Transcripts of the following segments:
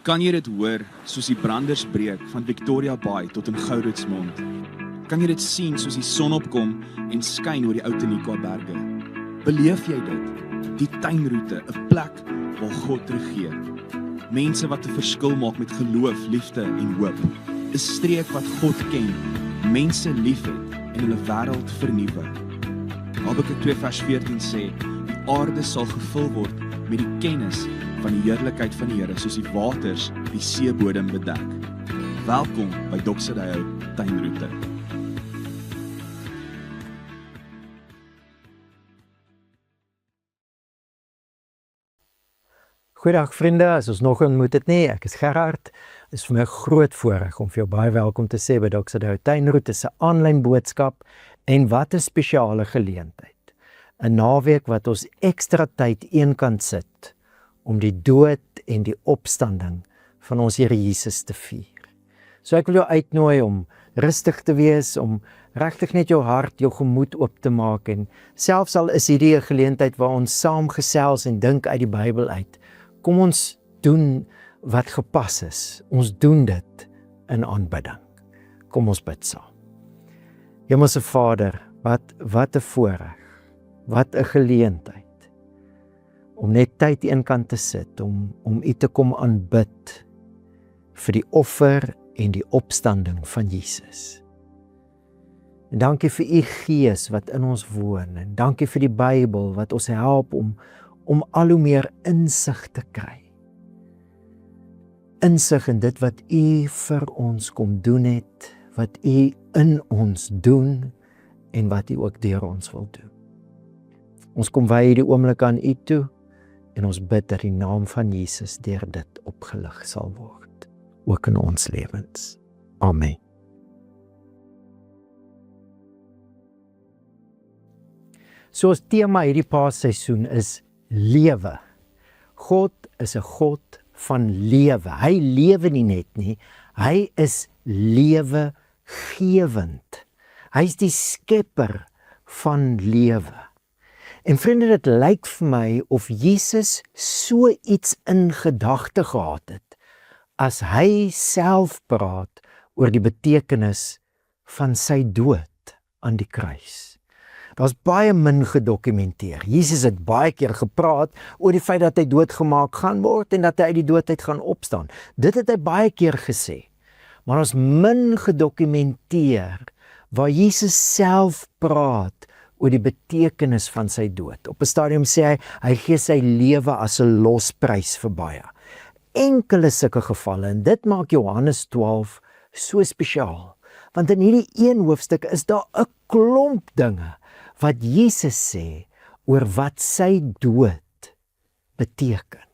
Kan jy dit hoor, soos die branders breek van Victoria Bay tot in Gouritsmond? Kan jy dit sien soos die son opkom en skyn oor die Outeniqua berge? Beleef jy dit? Die tuinroete, 'n plek waar God regeer. Mense wat 'n verskil maak met geloof, liefde en hoop. 'n Streek wat God ken, mense liefhet en hulle wêreld vernuwe. Habakuk 2 vers 14 sê, die aarde sal gevul word met die kennis van die heerlikheid van die Here, soos die waters die seebodem bedek. Welkom by Doxydeo Tuinroete. Goeiedag vriende, as ons nog ontmoet het nie, ek is Gerard. Het is vir my 'n groot voorreg om vir jou baie welkom te sê by Doxydeo Tuinroete se aanlyn boodskap en wat 'n spesiale geleentheid. 'n Naweek wat ons ekstra tyd eenkant sit om die dood en die opstanding van ons Here Jesus te vier. So ek wil jou uitnooi om rustig te wees, om regtig net jou hart, jou gemoed oop te maak en selfs al is hierdie 'n geleentheid waar ons saam gesels en dink uit die Bybel uit, kom ons doen wat gepas is. Ons doen dit in aanbidding. Kom ons bid saam. Hemelse Vader, wat 'n voorreg, wat 'n geleentheid om net tyd eenkant te sit, om U te kom aanbid vir die offer en die opstanding van Jesus. En dankie vir U Gees wat in ons woon, en dankie vir die Bybel wat ons help om al hoe meer insig te kry. Insig in dit wat U vir ons kom doen het, wat U in ons doen en wat U ook deur ons wil doen. Ons kom wy hierdie oomblik aan U toe en ons bid dat die naam van Jesus deur dit opgelig sal word, ook in ons lewens. Amen. So ons tema hierdie Paasseisoen is lewe. God is 'n God van lewe. Hy lewe nie net nie, hy is lewegewend. Hy is die skepper van lewe. En vriende, dit lyk vir my of Jesus so iets in gedagte gehad het, as hy self praat oor die betekenis van sy dood aan die kruis. Daar's baie min gedokumenteer. Jesus het baie keer gepraat oor die feit dat hy doodgemaak gaan word en dat hy uit die dood uit gaan opstaan. Dit het hy baie keer gesê. Maar ons min gedokumenteer waar Jesus self praat oor die betekenis van sy dood. Op 'n stadium sê hy gee sy lewe as 'n losprys vir baie. Enkele sulke gevalle, en dit maak Johannes 12 so spesiaal. Want in hierdie een hoofstuk is daar 'n klomp dinge wat Jesus sê oor wat sy dood beteken.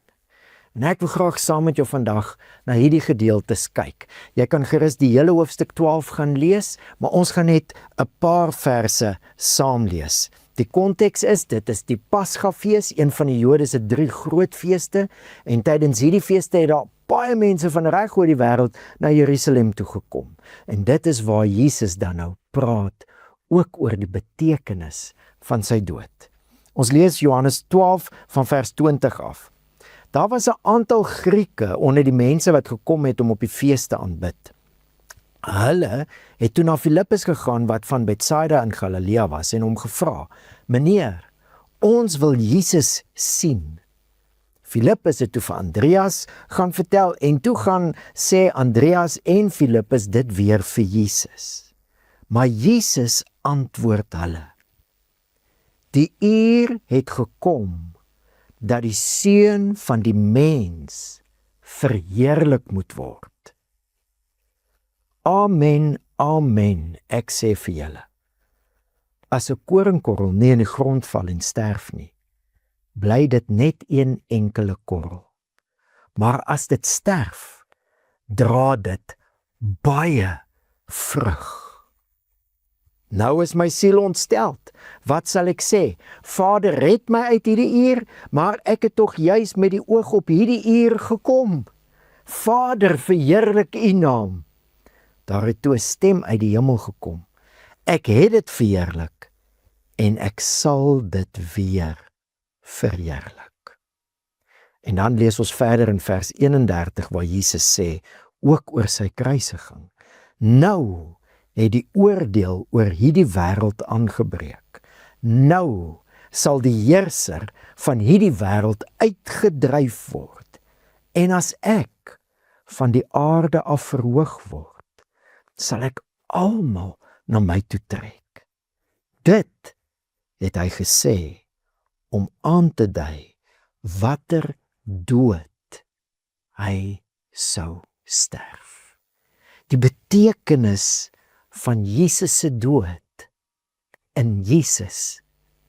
En ek wil graag saam met jou vandag na hierdie gedeeltes kyk. Jy kan gerus die hele hoofstuk 12 gaan lees, maar ons gaan net 'n paar verse saam lees. Die konteks is, dit is die Paskafees, een van die Jode se 3 groot feeste, en tydens hierdie feeste het daar baie mense van reg oor die wêreld na Jerusalem toe gekom. En dit is waar Jesus dan nou praat, ook oor die betekenis van sy dood. Ons lees Johannes 12 van vers 20 af. Daar was 'n aantal Grieke onder die mense wat gekom het om op die fees te aanbid. Hulle het toe na Filippus gegaan wat van Betsaida in Galilea was en hom gevra, "Meneer, ons wil Jesus sien." Filippus het toe vir Andreas gaan vertel en toe gaan sê Andreas en Filippus dit weer vir Jesus. Maar Jesus antwoord hulle, "Die uur het gekom dat die Seun van die mens verheerlik moet word. Amen, amen, ek sê vir julle, as 'n koringkorrel nie in die grond val en sterf nie, bly dit net een enkele korrel. Maar as dit sterf, dra dit baie vrug. Nou is my siel ontsteld. Wat sal ek sê? Vader, red my uit hierdie uur, maar ek het tog juis met die oog op hierdie uur gekom. Vader, verheerlik U naam." Daar het toe 'n stem uit die hemel gekom. "Ek het dit verheerlik en ek sal dit weer verheerlik." En dan lees ons verder in vers 31 waar Jesus sê, ook oor sy kruisiging. Nou het die oordeel oor hierdie wêreld aangebreek. Nou sal die heerser van hierdie wêreld uitgedryf word. En as ek van die aarde af verhoog word, sal ek almal na my toe trek. Dit het hy gesê om aan te dui watter dood hy sou sterf. Die betekenis van Jesus se dood in Jesus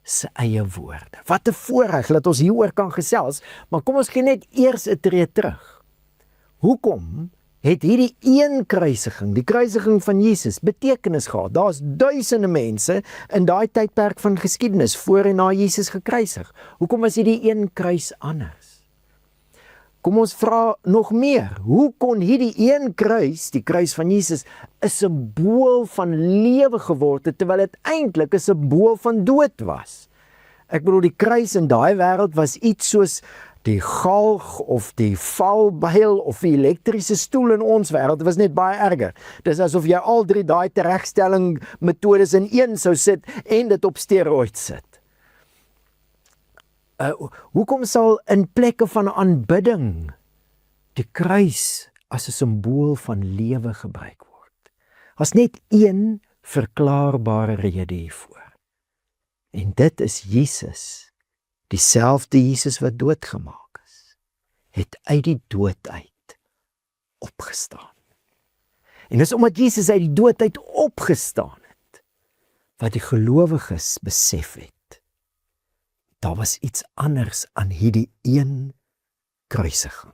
se eie woorde. Wat 'n voorreg dat ons hieroor kan gesels, maar kom ons gee net eers 'n tree terug. Hoekom het hierdie een kruisiging, die kruisiging van Jesus, betekenis gehad? Daar's duisende mense in daai tydperk van geskiedenis voor en na Jesus gekruisig. Hoekom was hierdie een kruis anders? Kom ons vra nog meer. Hoe kon hierdie een kruis, die kruis van Jesus, 'n simbool van lewe geword het, terwyl dit eintlik 'n simbool van dood was? Ek bedoel, die kruis in daai wêreld was iets soos die galg of die valbuil of die elektriese stoel in ons wêreld. Dit was net baie erger. Dis asof jy al drie daai teregstelling metodes in een sou sit en dit op steroids sit. Hoekom sal in plekke van aanbidding die kruis as 'n simbool van lewe gebruik word? As net een verklaarbare rede hiervoor. En dit is Jesus, dieselfde Jesus wat doodgemaak is, het uit die dood uit opgestaan. En dis omdat Jesus uit die dood uit opgestaan het, wat die gelowiges besef het. Daar was iets anders aan hierdie een kruisiging.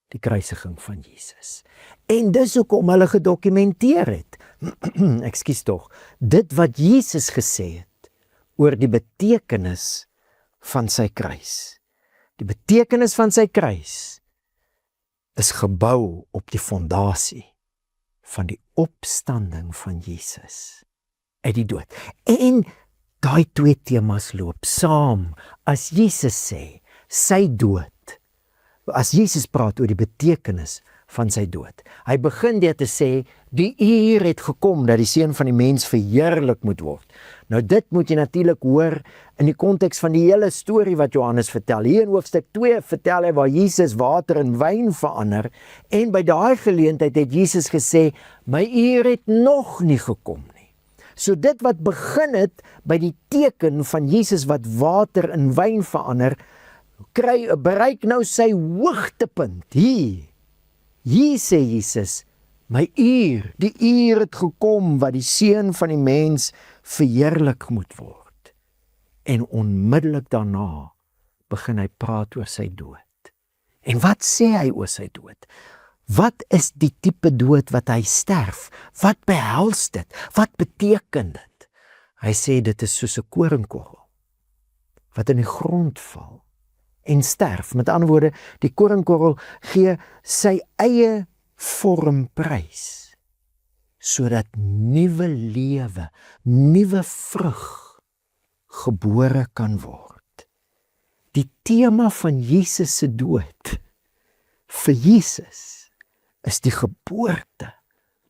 Die kruisiging van Jesus. En dis hoekom hulle gedokumenteer het. Ekskuus tog. Dit wat Jesus gesê het oor die betekenis van sy kruis. Die betekenis van sy kruis is gebou op die fondasie van die opstanding van Jesus uit die dood. En daai twee temas loop saam. As Jesus sê, sy dood, as Jesus praat oor die betekenis van sy dood, hy begin deur te sê, die uur het gekom dat die seun van die mens verheerlik moet word. Nou dit moet jy natuurlik hoor in die konteks van die hele storie wat Johannes vertel. Hier in hoofstuk 2 vertel hy waar Jesus water in wyn verander, en by daai geleentheid het Jesus gesê, my uur het nog nie gekom nie. So dit wat begin het by die teken van Jesus wat water in wyn verander, bereik nou sy hoogtepunt. Hier sê Jesus, my uur, die uur het gekom wat die seun van die mens verheerlik moet word. En onmiddellik daarna begin hy praat oor sy dood. En wat sê hy oor sy dood? Wat is die tipe dood wat hy sterf? Wat behels dit? Wat beteken dit? Hy sê dit is soos 'n koringkorrel wat in die grond val en sterf. Met ander woorde, die koringkorrel gee sy eie vorm prys, sodat nuwe lewe, nuwe vrug gebore kan word. Die tema van Jesus se dood vir Jesus is die geboorte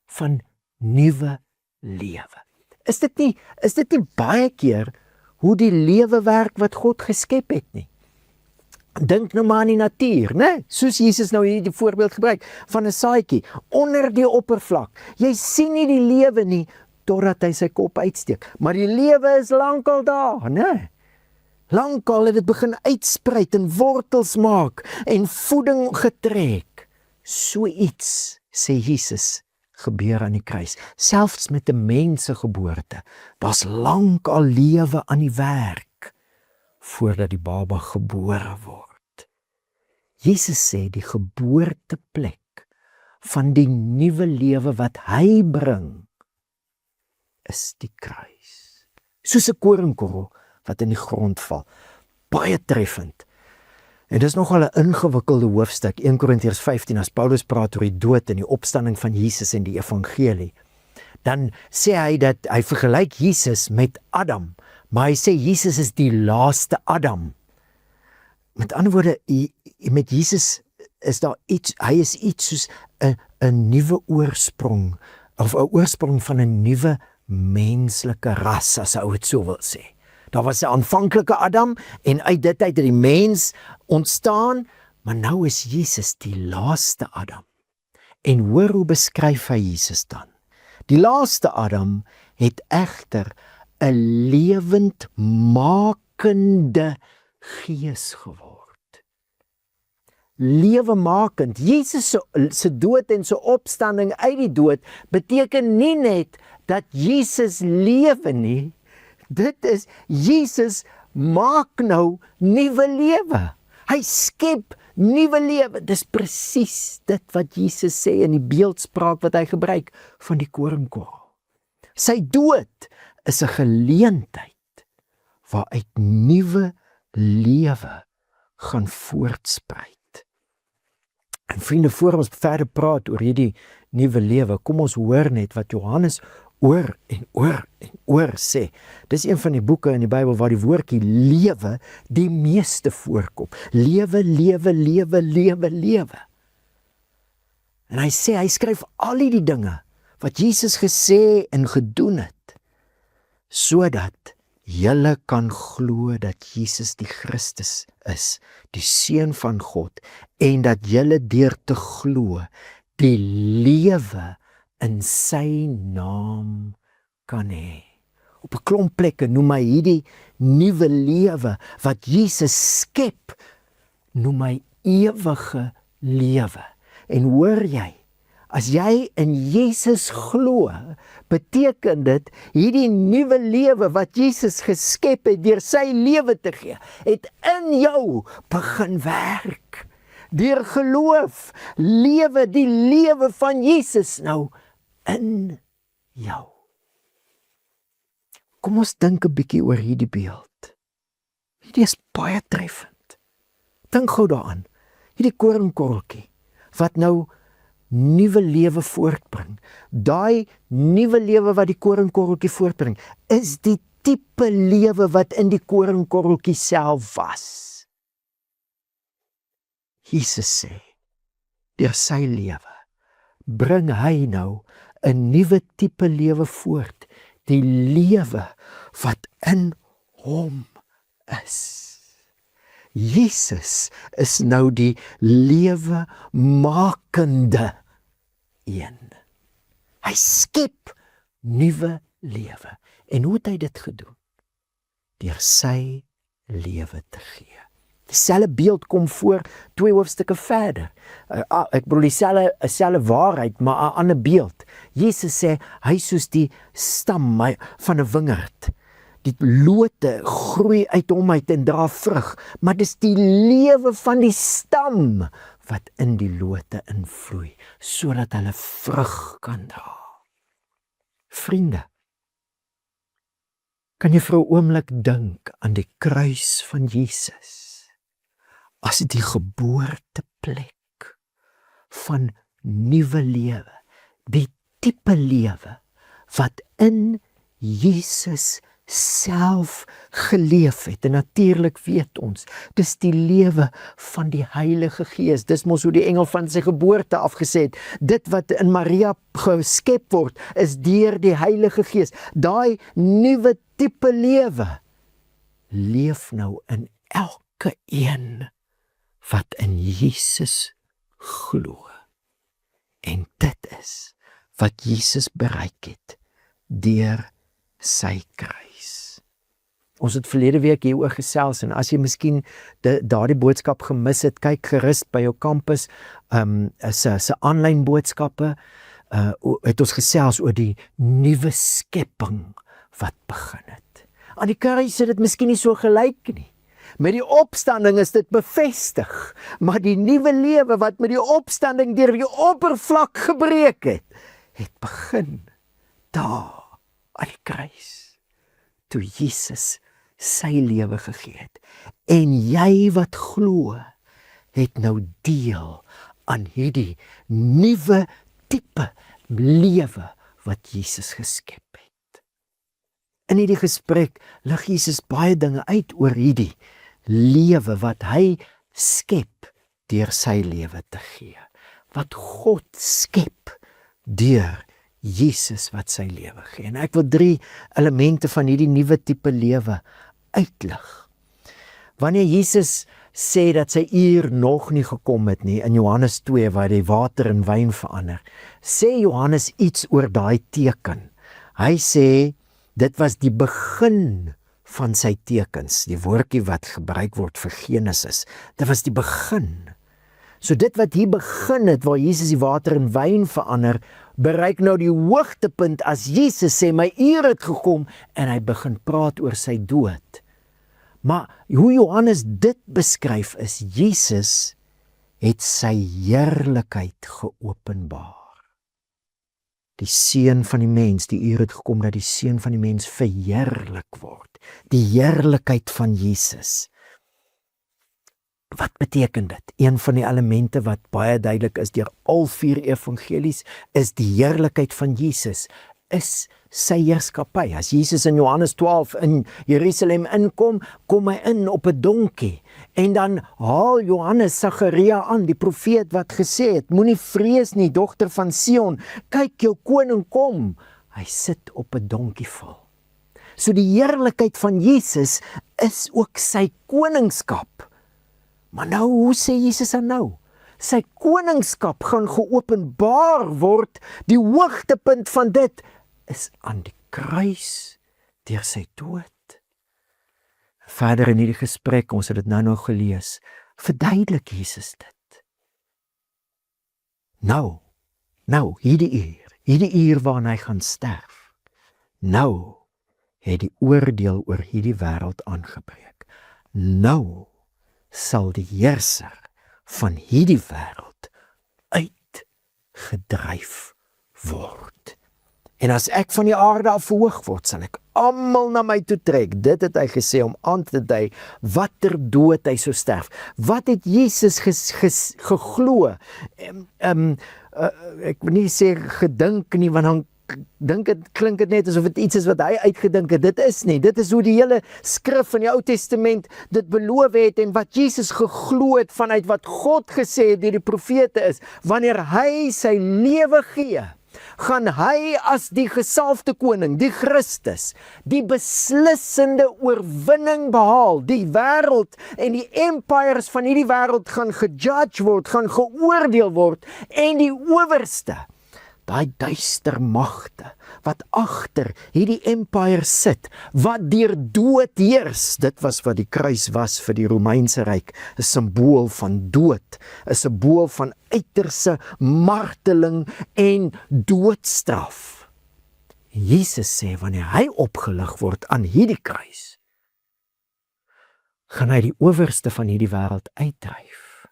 van nuwe lewe. Is dit nie baie keer hoe die lewe werk wat God geskep het nie? Dink nou maar aan die natuur, né? Soos Jesus nou hier die voorbeeld gebruik van 'n saadjie onder die oppervlak. Jy sien nie die lewe nie totdat hy sy kop uitsteek, maar die lewe is lankal daar, né? Lankal het dit begin uitspruit en wortels maak en voeding getrek. So iets, sê Jesus, gebeur aan die kruis. Selfs met 'n mensegeboorte, daar's lankal lewe aan die werk voordat die baba gebore word. Jesus sê die geboorteplek van die nuwe lewe wat hy bring is die kruis. Soos 'n koringkorrel wat in die grond val. Baie treffend. En dis nogal 'n ingewikkelde hoofstuk, 1 Korintiërs 15, as Paulus praat oor die dood en die opstanding van Jesus en die evangelie. Dan sê hy dat hy vergelyk Jesus met Adam, maar hy sê Jesus is die laaste Adam. Met ander woorde, met Jesus is daar iets, hy is iets soos 'n nuwe oorsprong, of 'n oorsprong van 'n nuwe menslike ras, as ou het so wil sê. Daar was 'n aanvanklike Adam, en uit dit uit die mens ontstaan, maar nou is Jesus die laaste Adam. En hoor hoe beskryf hy Jesus dan? Die laaste Adam het egter 'n lewendmakende gees geword. Lewemakend. Jesus se dood en se opstanding uit die dood beteken nie net dat Jesus lewe nie. Dit is, Jesus maak nou nuwe lewe. Hy skep nuwe lewe. Dis presies dit wat Jesus sê in die beeldspraak wat hy gebruik van die koringkorrel. Sy dood is 'n geleentheid waaruit nuwe lewe gaan voortspruit. En vriende, voor ons verder praat oor hierdie nuwe lewe, kom ons hoor net wat Johannes oor en oor sê. Dis een van die boeke in die Bybel waar die woordjie lewe die meeste voorkom. Lewe, lewe, lewe, lewe, lewe. En hy sê, hy skryf al die dinge wat Jesus gesê en gedoen het, sodat julle kan glo dat Jesus die Christus is, die Seun van God, en dat julle deur te glo die lewe in sy naam kan hê. Op 'n klomp plekke noem hy hierdie nuwe lewe wat Jesus skep, noem hy ewige lewe. En hoor jy, as jy in Jesus glo, beteken dit hierdie nuwe lewe wat Jesus geskep het deur sy lewe te gee, het in jou begin werk. Deur geloof lewe die lewe van Jesus nou in jou. Kom ons dink 'n bietjie oor hierdie beeld. Hierdie is baie treffend. Dink gou daaraan. Hierdie koringkorreltjie wat nou nuwe lewe voortbring. Daai nuwe lewe wat die koringkorreltjie voortbring, is die tipe lewe wat in die koringkorreltjie self was. Jesus sê, deur sy lewe bring hy nou 'n nuwe tipe lewe voort, die lewe wat in hom is. Jesus is nou die lewemakende een. Hy skep nuwe lewe. En hoe het hy dit gedoen? Deur sy lewe te gee. Dieselfde beeld kom voor 2 hoofstukke verder. Ek bedoel dieselfde waarheid, maar 'n ander beeld. Jesus sê, hy soos die stam van 'n wingerd. Die lote groei uit hom uit en dra vrug, maar dis die lewe van die stam wat in die lote invloei, sodat hulle vrug kan dra. Vriende, kan jy vir 'n oomblik dink aan die kruis van Jesus as die geboorteplek van nuwe lewe, die tipe lewe wat in Jesus self geleef het. En natuurlik weet ons, dis die lewe van die Heilige Gees. Dis mos hoe die engel van sy geboorte afgesê het. Dit wat in Maria geskep word, is deur die Heilige Gees. Daai nuwe tipe lewe leef nou in elke een wat in Jesus glo. En dit is wat Jesus bereik het deur sy kruis. Ons het verlede week hieroor gesels, en as jy miskien daardie boodskap gemis het, kyk gerus by jou kampus, se aanlyn boodskappe, het ons gesels oor die nuwe skepping wat begin het. Aan die kruis het dit miskien nie so gelyk nie. Met die opstanding is dit bevestig, maar die nuwe lewe wat met die opstanding deur die oppervlak gebreek het, het begin daar aan die kruis, toe Jesus sy lewe gegee het. En jy wat glo, het nou deel aan hierdie nuwe tipe lewe wat Jesus geskep het. In hierdie gesprek lig Jesus baie dinge uit oor hierdie lewe wat hy skep deur sy lewe te gee. Wat God skep deur Jesus wat sy lewe gee. En ek wil 3 elemente van hierdie nuwe tipe lewe uitlig. Wanneer Jesus sê dat sy uur nog nie gekom het nie, in Johannes 2 waar die water in wyn verander, sê Johannes iets oor daai teken. Hy sê, dit was die begin van sy tekens, die woordjie wat gebruik word vir Genesis, dit was die begin. So dit wat hier begin het, waar Jesus die water in wyn verander, bereik nou die hoogtepunt as Jesus sê, my uur het gekom, en hy begin praat oor sy dood. Maar hoe Johannes dit beskryf is, Jesus het sy heerlikheid geopenbaar. Die seun van die mens, die uur het gekom dat die seun van die mens verheerlik word. Die heerlikheid van Jesus. Wat beteken dit? Een van die elemente wat baie duidelik is deur al 4 evangelies, is die heerlikheid van Jesus, is sy heerskappy. As Jesus in Johannes 12 in Jerusalem inkom, kom hy in op 'n donkie. En dan haal Johannes Sagaria aan, die profeet wat gesê het, moenie vrees nie, dogter van Sion, kyk jou koning kom. Hy sit op 'n donkieval. So die heerlikheid van Jesus is ook sy koningskap. Maar nou, hoe sê Jesus dan nou? Sy koningskap gaan geopenbaar word, die hoogtepunt van dit is aan die kruis, deur sy dood. Verder in hierdie gesprek, ons het dit nou nog gelees, verduidelik Jesus dit. Nou, hierdie uur waarna hy gaan sterf, nou het die oordeel oor hierdie wêreld aangebreek. Nou sal die heerser van hierdie wêreld uitgedryf word. En as ek van die aarde af verhoog word, sal ek almal na my toe trek. Dit het hy gesê om aan te dui watter dood hy sou sterf. Wat het Jesus geglo? Ek wil nie sê gedink nie, want dan klink dit net asof dit iets is wat hy uitgedink het. Dit is nie. Dit is hoe die hele skrif in die Ou Testament dit beloof het en wat Jesus geglo het vanuit wat God gesê het deur die profete is. Wanneer hy sy lewe gee, gaan hy as die gesalfde koning, die Christus, die beslissende oorwinning behaal. Die wêreld en die empires van hierdie wêreld gaan gejudge word, gaan geoordeel word, en die owerste, daai duister magte wat agter hierdie empire sit, wat deur dood heers. Dit was wat die kruis was vir die Romeinse ryk, 'n simbool van dood, 'n simbool van uiterse marteling en doodstraf. En Jesus sê, wanneer hy opgelig word aan hierdie kruis, gaan hy die owerste van hierdie wêreld uitdryf.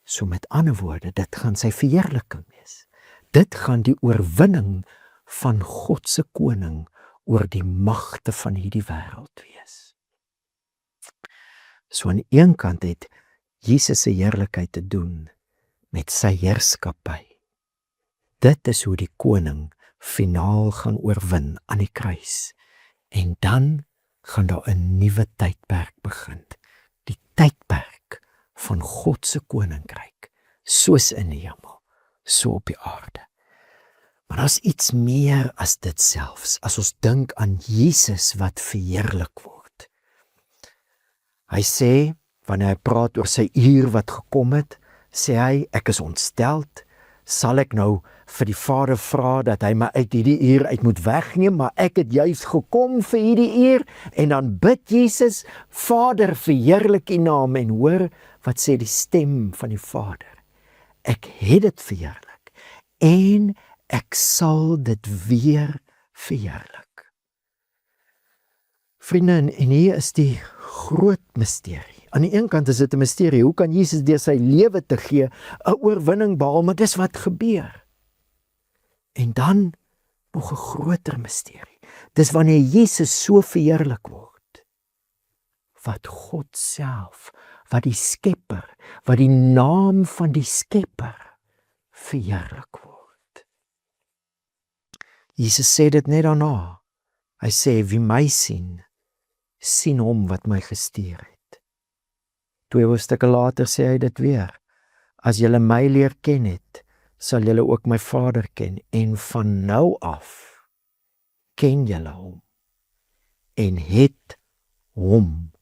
So met ander woorde, dit gaan sy verheerliking wees. Dit gaan die oorwinning van God se koning oor die magte van hierdie wêreld wees. So aan die een kant het Jesus se heerlikheid te doen met sy heerskappy. Dit is hoe die koning finaal gaan oorwin aan die kruis. En dan gaan daar 'n nuwe tydperk begin. Die tydperk van God se koninkryk, soos in die hemel, so op die aarde. Maar daar's iets meer as dit selfs, as ons dink aan Jesus wat verheerlik word. Hy sê, wanneer hy praat oor sy uur wat gekom het, sê hy, ek is ontsteld, sal ek nou vir die Vader vra dat hy my uit hierdie uur uit moet wegneem, maar ek het juist gekom vir hierdie uur, en dan bid Jesus, Vader, verheerlik U naam, en hoor wat sê die stem van die Vader. Ek het dit verheerlik, en ek sal dit weer verheerlik. Vriende, en hier is die groot misterie. Aan die een kant is dit 'n misterie, hoe kan Jesus deur sy lewe te gee 'n oorwinning behaal, maar dis wat gebeur. En dan nog 'n groter misterie. Dis wanneer Jesus so verheerlik word, wat God self, wat die Skepper, wat die naam van die Skepper verheerlik word. Jesus sê dit net daarna. Hy sê, wie my sien, sien hom wat my gestuur het. 2 hoofstukke later sê hy dit weer. as julle my leer ken het, sal julle ook my Vader ken, en van nou af ken julle hom, en het hom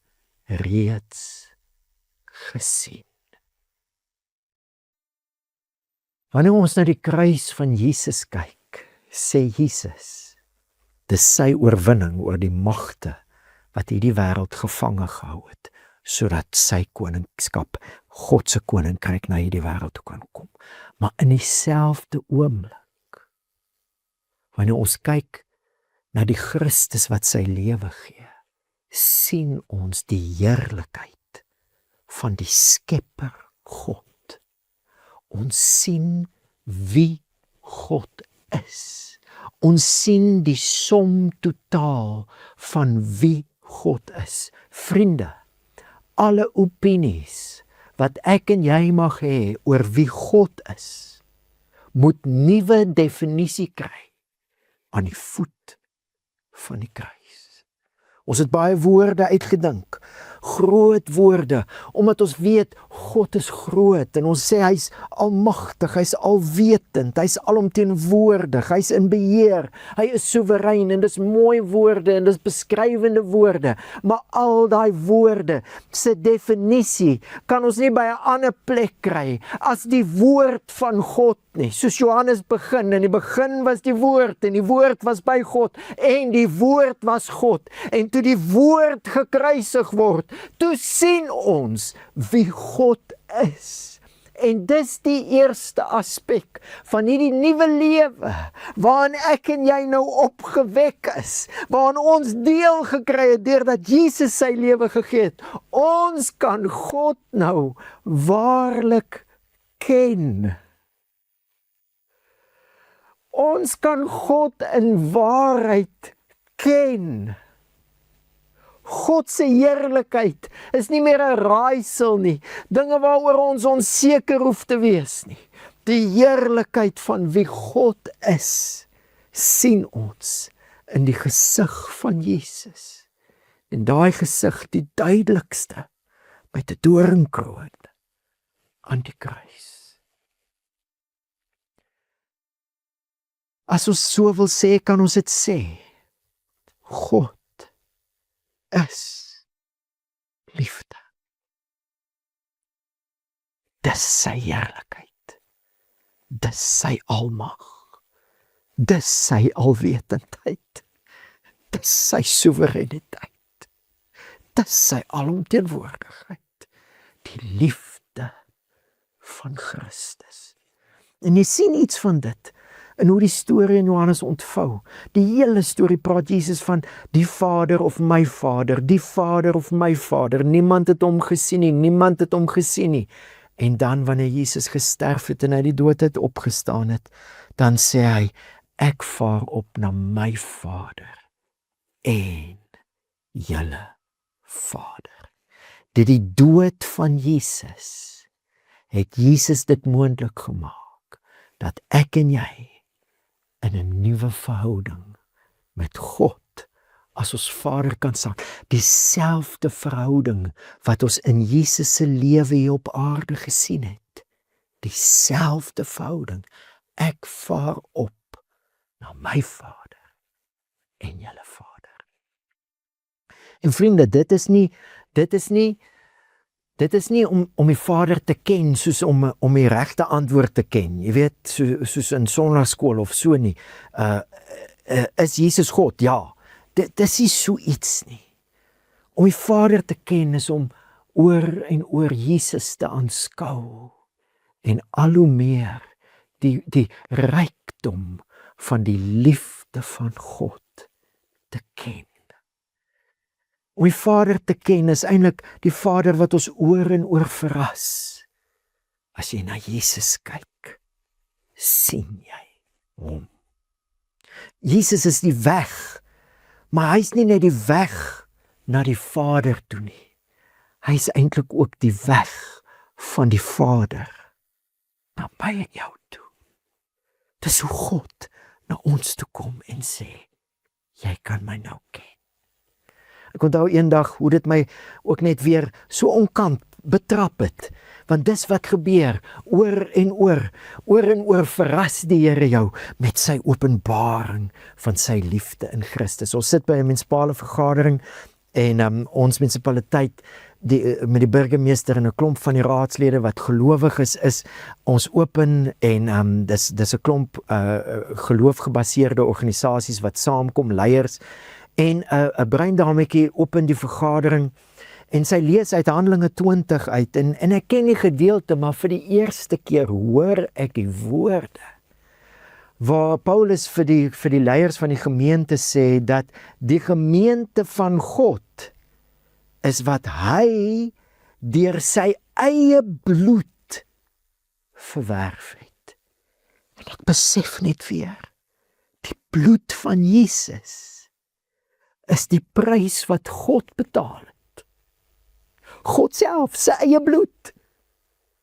reeds gesien. Wanneer ons na die kruis van Jesus kyk, sê Jesus, dis sy oorwinning oor die magte wat hierdie wêreld gevange gehou het, sodat sy koningskap, God se koninkryk na hierdie wêreld toe kan kom. Maar in dieselfde oomblik, wanneer ons kyk na die Christus wat sy lewe gee, sien ons die heerlikheid van die Skepper God. Ons sien wie God is. Ons sien die som totaal van wie God is. Vriende, alle opinies wat ek en jy mag hê oor wie God is, moet nuwe definisie kry aan die voet van die kruis. Ons het baie woorde uitgedink, groot woorde, omdat ons weet God is groot en ons sê hy's almagtig, hy's alwetend, hy's alomteenwoordig, hy's in beheer, hy is soewerein en dis mooi woorde en dis beskrywende woorde, maar al daai woorde se definisie kan ons nie by 'n ander plek kry as die woord van God nie. Soos Johannes begin, in die begin was die woord en die woord was by God en die woord was God, en toe die woord gekruisig word, toe sien ons wie God is. En dis die eerste aspek van hierdie nuwe lewe, waarin ek en jy nou opgewek is, waarin ons deel gekry het deurdat Jesus sy lewe gegee het. Ons kan God nou waarlik ken. Ons kan God in waarheid ken. God se heerlikheid is nie meer 'n raaisel nie, dinge waaroor ons onseker hoef te wees nie. Die heerlikheid van wie God is, sien ons in die gesig van Jesus. En daai gesig die duidelikste met 'n doringkroon aan die kruis. As ons so wil sê, kan ons dit sê. God is liefde. Dis sy heerlikheid. Dis sy almag. Dis sy alwetendheid. Dis sy soewereiniteit. Dis sy alomteenwoordigheid. Die liefde van Christus. En jy sien iets van dit in hoe die storie in Johannes ontvou. Die hele storie praat Jesus van die Vader of my Vader, die Vader of my Vader. Niemand het hom gesien nie, niemand het hom gesien nie. En dan wanneer Jesus gesterf het en uit die dood het opgestaan het, dan sê hy, ek vaar op na my Vader en julle Vader. Die dood van Jesus het Jesus dit moontlik gemaak, dat ek en jy in 'n nuwe verhouding met God as ons Vader kan staan. Dieselfde verhouding wat ons in Jesus se lewe hier op aarde gesien het. Dieselfde verhouding. Ek vaar op na my Vader en julle Vader. En vriende, dit is nie om die Vader te ken soos om die regte antwoord te ken. Jy weet, soos in sonnaarskool of so nie. Is Jesus God? Ja. Dit is nie so iets nie. Om die Vader te ken is om oor en oor Jesus te aanskou en al hoe meer die rykdom van die liefde van God te ken. Om die Vader te ken is eintlik die Vader wat ons oor en oor verras. As jy na Jesus kyk, sien jy hom. Jesus is die weg, maar hy is nie net die weg na die Vader toe nie. Hy is eintlik ook die weg van die Vader na my en jou toe. Dis hoe God na ons toe kom en sê, jy kan my nou ken. Ek onthou eendag hoe dit my ook net weer so onkant betrap het, Want dis wat gebeur, oor en oor verras die Here jou met sy openbaring van sy liefde in Christus. Ons sit by 'n munisipale vergadering en ons munisipaliteit met die burgemeester en 'n klomp van die raadslede wat gelowiges is, ons open en dis 'n klomp geloofgebaseerde organisasies wat saamkom, leiers, en 'n bruin dametjie open die vergadering en sy lees uit Handelinge 20 uit en ek ken die gedeelte, maar vir die eerste keer hoor ek die woorde waar Paulus vir die leiers van die gemeente sê dat die gemeente van God is wat hy deur sy eie bloed verwerf het. En ek besef net weer, die bloed van Jesus is die prys wat God betaal het. God self, sy eie bloed,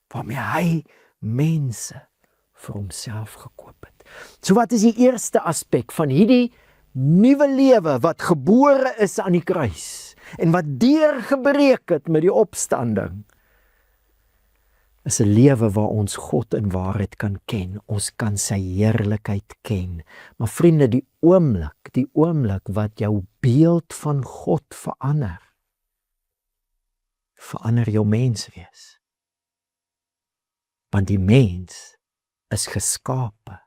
waarmee hy mense vir homself gekoop het. So wat is die eerste aspek van hierdie nuwe lewe wat gebore is aan die kruis en wat deurgebreek het met die opstanding? Is 'n lewe waar ons God in waarheid kan ken, ons kan sy heerlikheid ken. Maar vriende, die oomblik wat jou beeld van God verander jou mens wees. Want die mens is geskape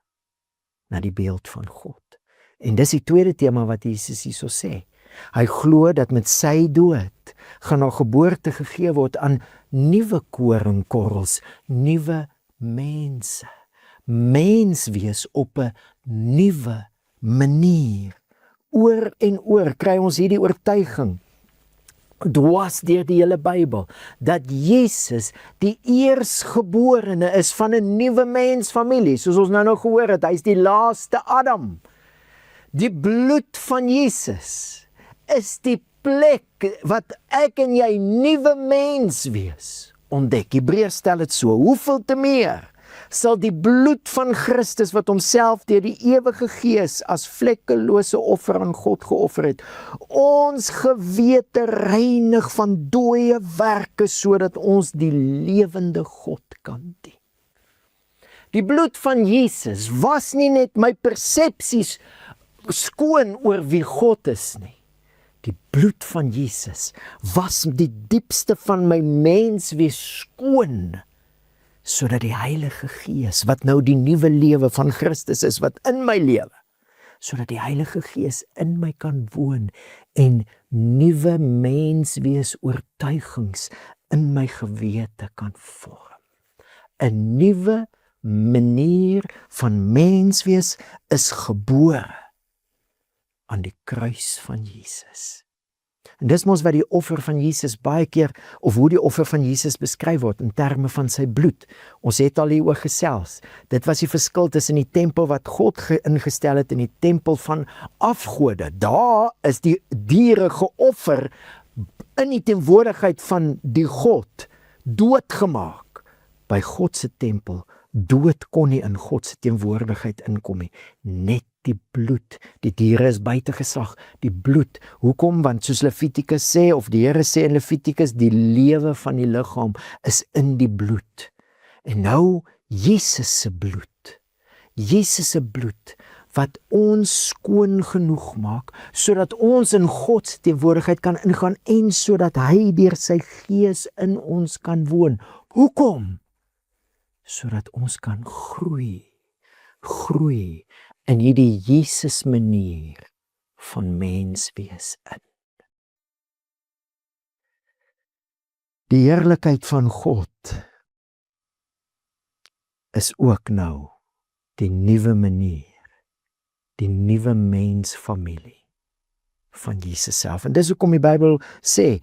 na die beeld van God. En dis die tweede tema wat Jesus hierso sê. Hy glo dat met sy dood gaan daar geboorte gegee word aan nuwe koringkorrels, nuwe mense. Mens wees op 'n nuwe manier. Oor en oor kry ons hierdie oortuiging, dwars deur die hele Bybel, dat Jesus die eersgeborene is van 'n nuwe mensfamilie, soos ons nou gehoor het, hy is die laaste Adam. Die bloed van Jesus is die plek wat ek en jy nuwe mens wees ontdek. Hebreërs stel dit so, hoeveel te meer sal die bloed van Christus wat homself deur die ewige Gees as vlekkelose offer aan God geoffer het, ons gewete reinig van dooie werke sodat ons die lewende God kan dien. Die bloed van Jesus was nie net my persepsies skoon oor wie God is nie. Die bloed van Jesus was die diepste van my menswees skoon, sodat die Heilige Gees, wat nou die nuwe lewe van Christus is, wat in my lewe, sodat die Heilige Gees in my kan woon en nuwe menswees oortuigings in my gewete kan vorm. 'n nuwe manier van menswees is gebore aan die kruis van Jesus. En dis mos wat die offer van Jesus baie keer, of hoe die offer van Jesus beskryf word in terme van sy bloed. Ons het al hieroor gesels. Dit was die verskil tussen die tempel wat God ingestel het en die tempel van afgode. Daar is die diere geoffer in die teenwoordigheid van die God, doodgemaak. By God se tempel, dood kon nie in God se teenwoordigheid inkom nie. Net die bloed, die diere is buite gesag, die bloed. Hoekom? Want soos Levitikus sê, of die Here sê in Levitikus, die lewe van die liggaam is in die bloed. En nou Jesus se bloed, wat ons skoon genoeg maak, sodat ons in God se teenwoordigheid kan ingaan en sodat hy deur sy Gees in ons kan woon. Hoekom? Sodat ons kan groei in hierdie Jesus manier van mens wees in. Die heerlikheid van God is ook nou die nuwe manier, die nuwe mensfamilie van Jesus self. En dis hoekom die Bybel sê,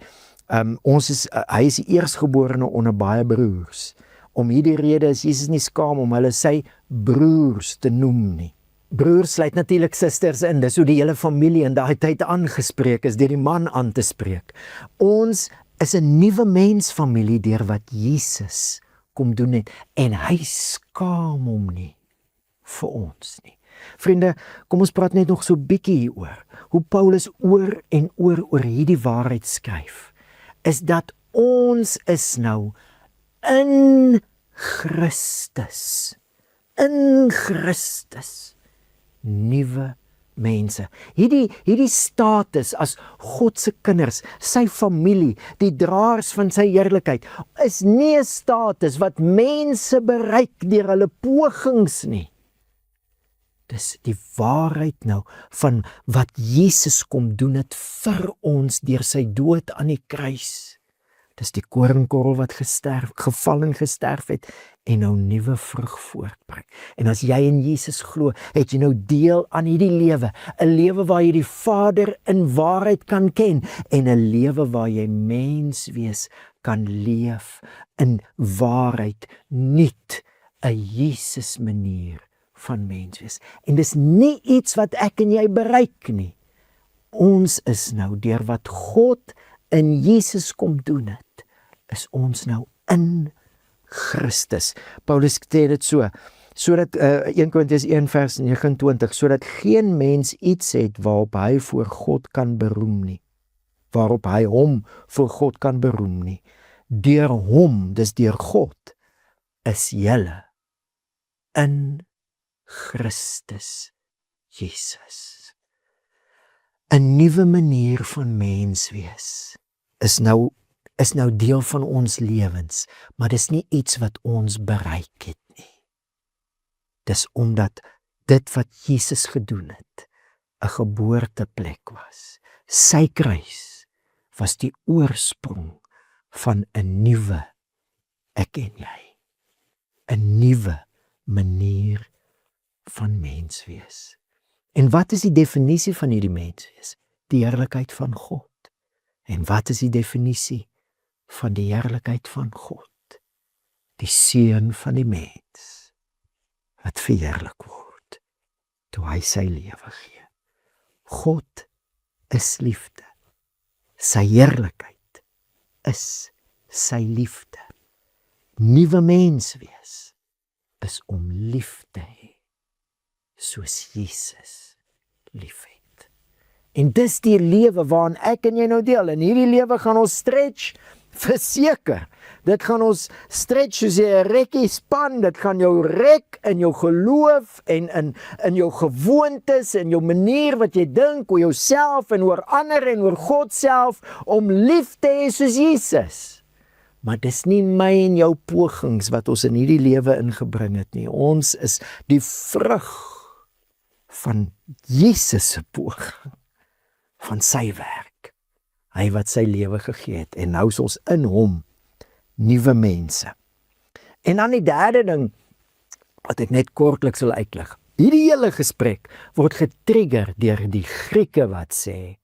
hy is die eerstgeborene onder baie broers. Om hierdie rede is Jesus nie skaam om hulle sy broers te noem nie. Broers sluit natuurlik susters in, dis hoe die hele familie in daai tyd aangespreek is, deur die man aan te spreek. Ons is 'n nuwe mensfamilie deur wat Jesus kom doen het, en hy skaam hom nie vir ons nie. Vriende, kom ons praat net nog so bietjie hieroor, hoe Paulus oor en oor hierdie waarheid skryf, is dat ons is nou in Christus. In Christus. Nuwe mense. Hierdie status as God se kinders, sy familie, die draers van sy heerlikheid, is nie 'n status wat mense bereik deur hulle pogings nie. Dis die waarheid nou van wat Jesus kom doen het vir ons deur sy dood aan die kruis. Dis die koringkorrel wat geval en gesterf het en nou nuwe vrug voortbring. En as jy in Jesus glo, het jy nou deel aan hierdie lewe, 'n lewe waar jy die Vader in waarheid kan ken en 'n lewe waar jy mens wees kan leef in waarheid, nuut 'n Jesus manier van mens wees. En dis nie iets wat ek en jy bereik nie. Ons is nou deur wat God in Jesus kom doen het, is ons nou in Christus. Paulus sê dit sodat 1 Korintiërs 1 vers 29, sodat geen mens iets het waarop hy voor God kan beroem nie. Waarop hy hom voor God kan beroem nie. Deur hom, dis deur God, is julle in Christus Jesus. 'n Nuwe manier van mens wees is nou deel van ons lewens, maar dis nie iets wat ons bereik het nie. Dis omdat dit wat Jesus gedoen het, 'n geboorteplek was. Sy kruis was die oorsprong van 'n nuwe ek en jy. 'n Nuwe manier van mens wees. En wat is die definisie van hierdie mens wees? Die heerlikheid van God. En wat is die definisie van die heerlikheid van God? Die seun van die mens wat verheerlik word toe hy sy lewe gee. God is liefde. Sy heerlikheid is sy liefde. Nuwe mens wees is om lief te hê soos Jesus liefhet. En dis die lewe waarin ek en jy nou deel. En hierdie lewe gaan ons stretch, verseker. Dit gaan ons stretch soos 'n rekkie span. Dit gaan jou rek in jou geloof en in jou gewoontes en jou manier wat jy dink oor jouself en oor ander en oor God self om lief te hê soos Jesus. Maar dis nie my en jou pogings wat ons in hierdie lewe ingebring het nie. Ons is die vrug van Jesus se poging, van sy werk. Hy wat sy lewe gegee het en nou is ons in hom nuwe mense. En dan die derde ding wat ek net kortliks wil uitlig. Hierdie hele gesprek word getrigger deur die Grieke wat sê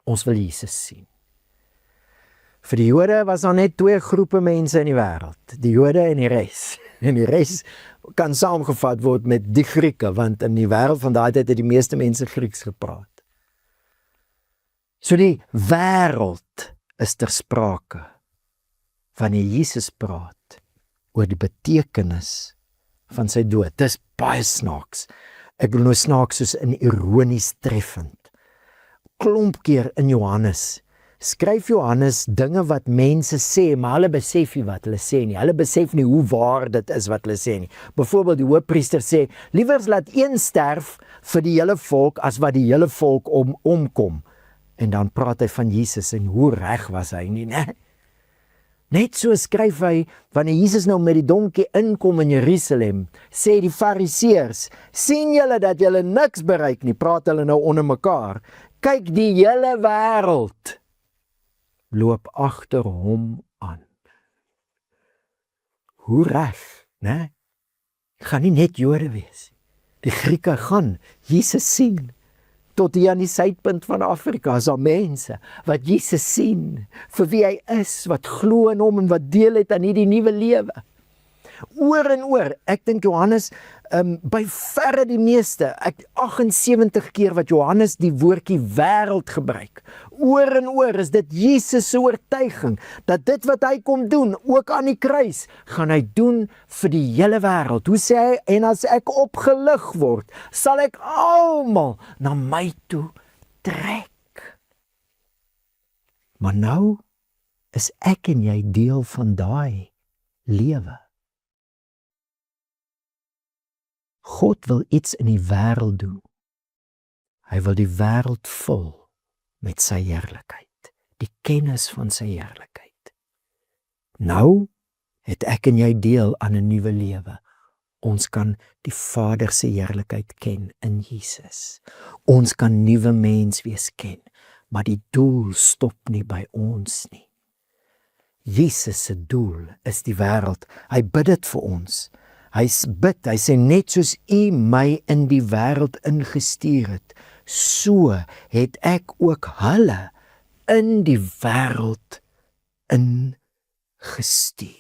ons wil Jesus sien. Vir die Jode was daar net twee groepe mense in die wêreld, die Jode en die res. En die res kan saamgevat word met die Grieke, want in die wêreld van daai tyd het die meeste mense Grieks gepraat. So die wêreld is ter sprake wanneer Jesus praat oor die betekenis van sy dood. Dis baie snaaks. Ek wil nou snaaks soos in ironies treffend. Klomp keer in Johannes skryf Johannes dinge wat mense sê, maar hulle besef nie wat hulle sê nie. Hulle besef nie hoe waar dit is wat hulle sê nie. Byvoorbeeld die hoofpriester sê, liewers laat een sterf vir die hele volk as wat die hele volk omkom. En dan praat hy van Jesus en hoe reg was hy nie, né? Net so skryf hy, wanneer Jesus nou met die donkie inkom in Jerusalem, sê die fariseërs, sien julle dat julle niks bereik nie, praat hulle nou onder mekaar. Kyk, die hele wêreld loop agter hom aan. Hoe reg, né? Gaan nie net Jode wees. Die Grieke gaan Jesus sien. Tot hier aan die suidpunt van Afrika is daar mense wat Jesus sien, vir wie hy is, wat glo in hom en wat deel het aan hierdie nuwe lewe. Oor en oor, ek dink Johannes, by verre die meeste, 78 keer wat Johannes die woordjie wêreld gebruik. Oor en oor is dit Jesus se oortuiging, dat dit wat hy kom doen, ook aan die kruis, gaan hy doen vir die hele wêreld. Hoe sê hy, en as ek opgelig word, sal ek almal na my toe trek. Maar nou is ek en jy deel van daai lewe. God wil iets in die wêreld doen. Hy wil die wêreld vul met sy heerlikheid, die kennis van sy heerlikheid. Nou het ek en jy deel aan 'n nuwe lewe. Ons kan die Vader se heerlikheid ken in Jesus. Ons kan nuwe mens wees ken, maar die doel stop nie by ons nie. Jesus se doel is die wêreld. Hy bid dit vir ons. Hy sê net soos U my in die wêreld ingestuur het, so het ek ook hulle in die wêreld ingestuur.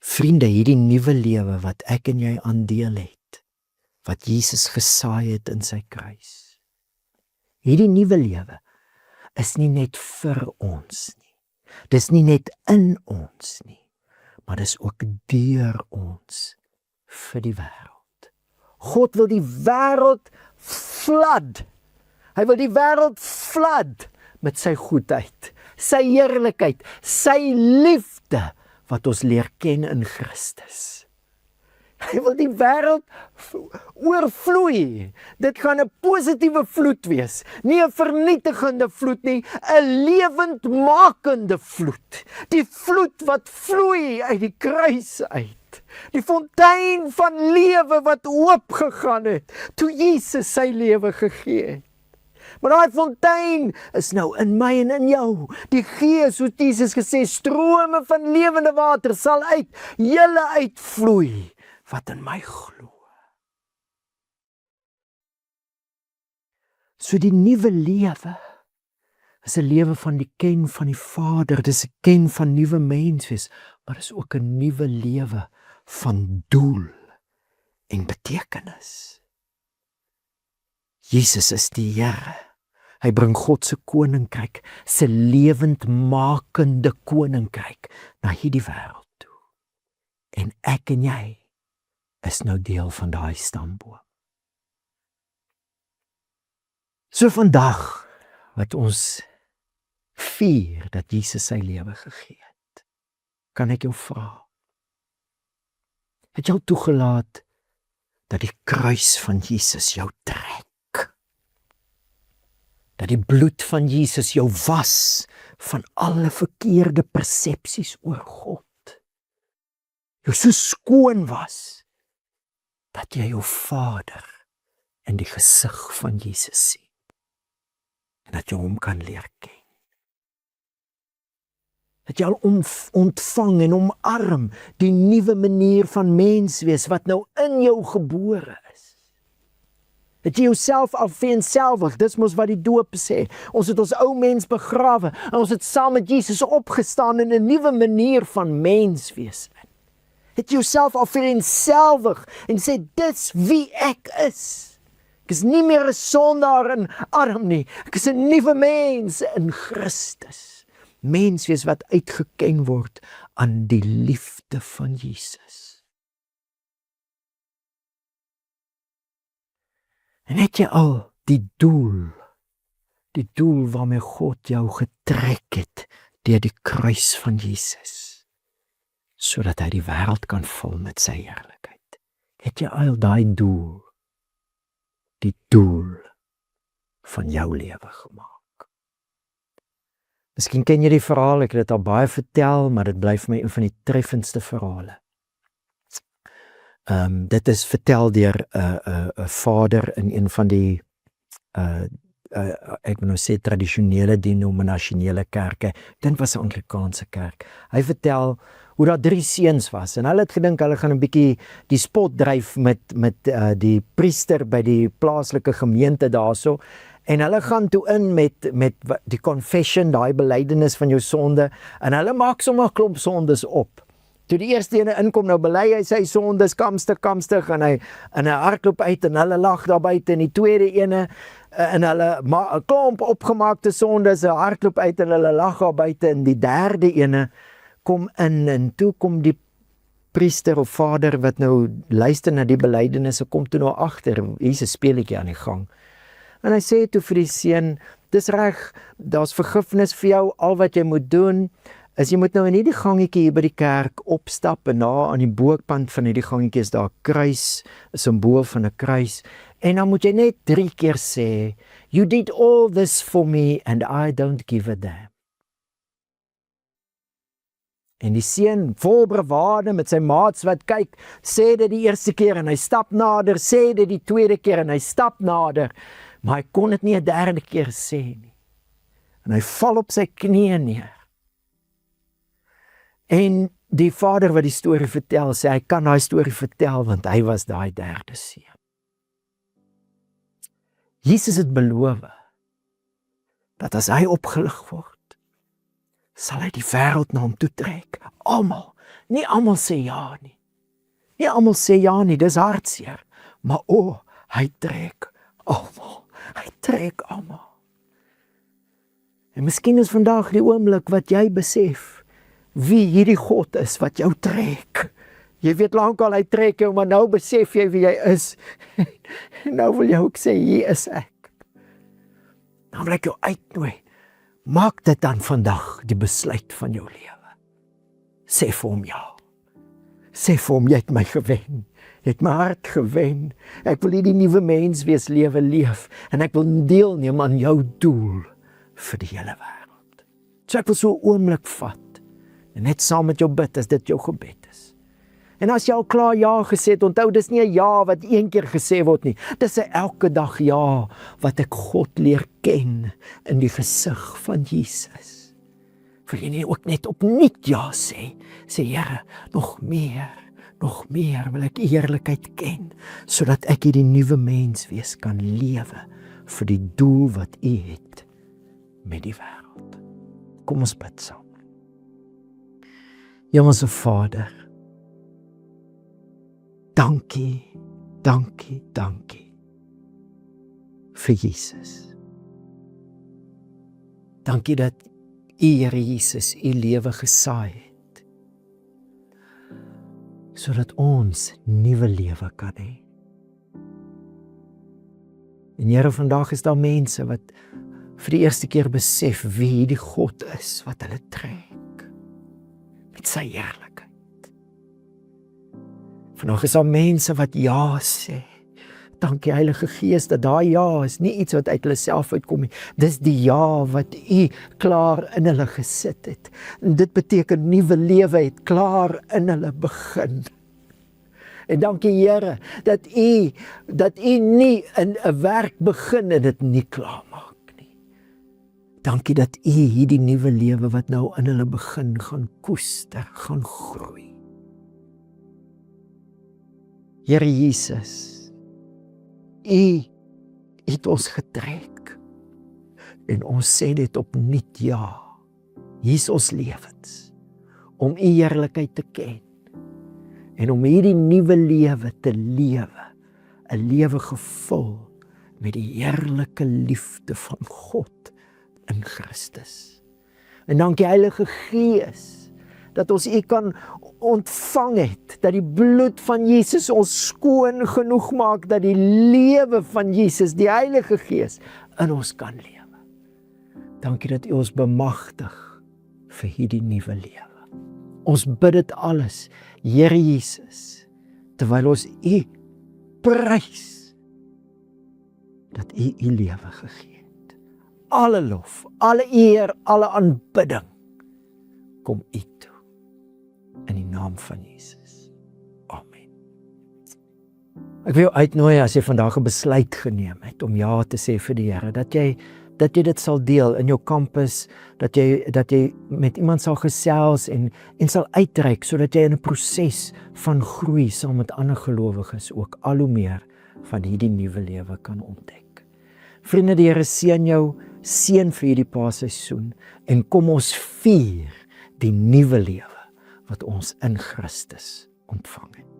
Vriende, hierdie nuwe lewe wat ek en jy aandeel het, wat Jesus gesaai het in sy kruis. Hierdie nuwe lewe is nie net vir ons nie. Dis nie net in ons nie, maar dis ook deur ons vir die wêreld. God wil die wêreld flood. Hy wil die wêreld flood met sy goedheid, sy heerlikheid, sy liefde wat ons leer ken in Christus. Hy wil die wêreld oorvloei. Dit gaan 'n positiewe vloed wees, nie 'n vernietigende vloed nie, 'n lewendmakende vloed. Die vloed wat vloei uit die kruis uit. Die fontein van lewe wat oopgegaan het toe Jesus sy lewe gegee het. Maar daai fontein is nou in my en in jou. Die Gees, soos Jesus gesê, strome van lewende water sal uit julle uitvloei wat in my glo. So die nuwe lewe is 'n lewe van die ken van die Vader, dis 'n ken van nuwe mens wees, maar is ook 'n nuwe lewe van doel en betekenis. Jesus is die Here. Hy bring God se koninkryk, se lewendmakende koninkryk na hierdie wêreld toe. En ek en jy is nou deel van daai stamboom. So vandag wat ons vier dat Jesus sy lewe gegee het, kan ek jou vra, het jy al toegelaat dat die kruis van Jesus jou trek? Dat die bloed van Jesus jou was van alle verkeerde persepsies oor God. Jou so skoon was, dat jy jou Vader in die gesig van Jesus sien. En dat jy hom kan leer ken. Dat jy al ontvang en omarm die nuwe manier van mens wees wat nou in jou gebore is. Dat jy jouself afveenselwig, dis mos wat die doop sê. Ons het ons ou mens begrawe en ons het saam met Jesus opgestaan in 'n nuwe manier van mens wees. Het jy jouself afveenselwig en sê dis wie ek is. Ek is nie meer 'n sondaar en arm nie. Ek is 'n nuwe mens in Christus. Mens wees wat uitgeken word aan die liefde van Jesus. En het jy al die doel waarmee God jou getrek het deur die kruis van Jesus, sodat hy die wêreld kan vul met sy heerlikheid. Het jy al daai doel, die doel van jou lewe gemaak? Miskien ken jy die verhaal, ek het dit al baie vertel, maar dit bly vir my een van die treffendste verhale. Dit is vertel deur 'n vader in een van die ek moet nou sê tradisionele denominasionele kerke. Dit was 'n Anglikaanse kerk. Hy vertel hoe daar 3 seuns was en hulle het gedink hulle gaan 'n bietjie die spot dryf met die priester by die plaaslike gemeente daarso. En hulle gaan toe in met die confession, daai belydenis van jou sonde, en hulle maak sommer 'n klomp sondes op. Toe die eerste ene inkom, nou bely hy sy sondes kamstig en hy hardloop uit en hulle lag daar buite, en die tweede ene en hulle 'n klomp opgemaakte sondes, hy hardloop uit en hulle lag daar buite, en die derde ene kom in, en toe kom die priester of vader wat nou luister na die belydenisse, kom toe nou agter, hier's 'n speletjie aan die gang. En hy sê toe vir die seun, dis reg, daar's vergifnis vir jou, al wat jy moet doen is jy moet nou in hierdie gangetjie hier by die kerk opstap en na aan die bokant van hierdie gangetjie is daar 'n kruis, 'n simbool van 'n kruis. En dan moet jy net 3 keer sê, "You did all this for me and I don't give a damn." En die seun vol bravade met sy maats wat kyk, sê dit die eerste keer en hy stap nader, sê dit die tweede keer en hy stap nader, maar hy kon dit nie 'n derde keer sê nie. En hy val op sy knieë neer. En die vader wat die storie vertel, sê hy kan daai storie vertel want hy was daai derde seun. Jesus het beloof dat as hy opgelig word, sal hy die wêreld na hom toe trek. Almal, nie almal sê ja nie. Nie almal sê ja nie, dis hartseer. Maar hy trek almal. Hy trek almal. En miskien is vandag die oomblik wat jy besef wie hierdie God is wat jou trek. Jy weet lankal hy trek jou, maar nou besef jy wie jy is. Nou wil jy ook sê, hier is ek. Dan wil ek jou uitnooi. Maak dit dan vandag die besluit van jou lewe. Sê vir hom ja. Sê vir hom, jy het my gewen. Jy het my hart gewen. Ek wil hierdie nuwe mens wees lewe leef. En ek wil deelneem aan jou doel vir die hele wêreld. So ek wil so 'n oomblik vat. En net saam met jou bid as dit jou gebed is. En as jy al klaar ja gesê het, onthou, dis nie 'n ja wat een keer gesê word nie. Dis 'n elke dag ja wat ek God leer ken in die gesig van Jesus. Wil jy nie ook net opnuut ja sê? Sê Here, nog meer wil ek u heerlikheid ken, sodat ek hierdie nuwe mens wees kan lewe vir die doel wat u het met die wêreld. Kom ons bid saam. Hemelse Vader, dankie vir Jesus. Dankie dat u, Here Jesus, u lewe gesaai het, sodat ons nuwe lewe kan hê. En Here, vandag is daar mense wat vir die eerste keer besef wie hierdie God is wat hulle trek met sy heerlikheid. Vandag is daar mense wat ja sê. Dankie Heilige Gees dat daai ja is nie iets wat uit hulle self uitkom nie. Dis die ja wat u klaar in hulle gesit het. En dit beteken nuwe lewe het klaar in hulle begin. En dankie Here dat u nie in 'n werk begin en dit nie klaar maak nie. Dankie dat u hierdie nuwe lewe wat nou in hulle begin gaan koester, gaan groei. Here Jesus, u het ons getrek en ons sê dit opnuut ja. Hier is ons lewens om u heerlikheid te ken en om hierdie nuwe lewe te lewe, 'n lewe gevul met die heerlike liefde van God in Christus. En dankie Heilige Gees dat ons u kan ontvang het, dat die bloed van Jesus ons skoon genoeg maak, dat die lewe van Jesus, die Heilige Gees, in ons kan lewe. Dankie dat u ons bemagtig vir hierdie nuwe lewe. Ons bid dit alles, Here Jesus, terwyl ons u prys, dat u u lewe gegee het. Alle lof, alle eer, alle aanbidding, kom u toe. In die naam van Jesus. Amen. Ek wil jou uitnooi as jy vandag 'n besluit geneem het om ja te sê vir die Here, dat jy dit sal deel in jou kampus, dat jy met iemand sal gesels en sal uitreik sodat jy in 'n proses van groei saam met ander gelowiges ook al hoe meer van hierdie nuwe lewe kan ontdek. Vriende, die Here seën jou, seën vir hierdie Paasseisoen en kom ons vier die nuwe lewe wat ons in Christus ontvang het.